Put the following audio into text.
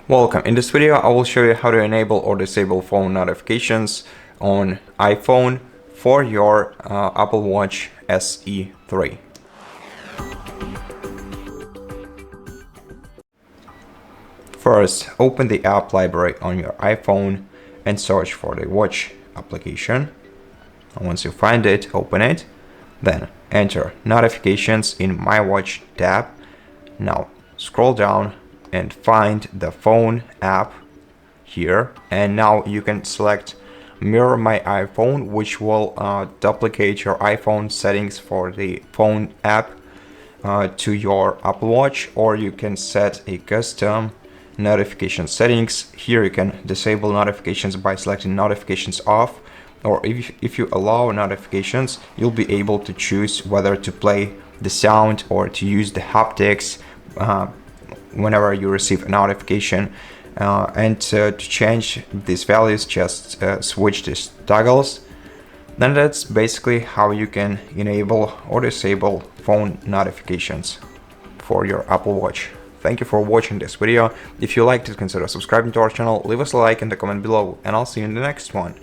Welcome. In this video, I will show you how to enable or disable phone notifications on iPhone for your Apple Watch SE 3. First, open the app library on your iPhone and search for the watch application. And once you find it, open it. Then enter notifications in My Watch tab. Now scroll down and find the phone app here, and now you can select Mirror My iPhone, which will duplicate your iPhone settings for the phone app to your Apple Watch, or you can set a custom notification settings. Here you can disable notifications by selecting notifications off, or if you allow notifications, you'll be able to choose whether to play the sound or to use the haptics whenever you receive a notification. And to change these values, just switch these toggles. Then that's basically how you can enable or disable phone notifications for your Apple Watch. Thank you for watching this video. If you liked it, consider subscribing to our channel, leave us a like and a comment below, and I'll see you in the next one.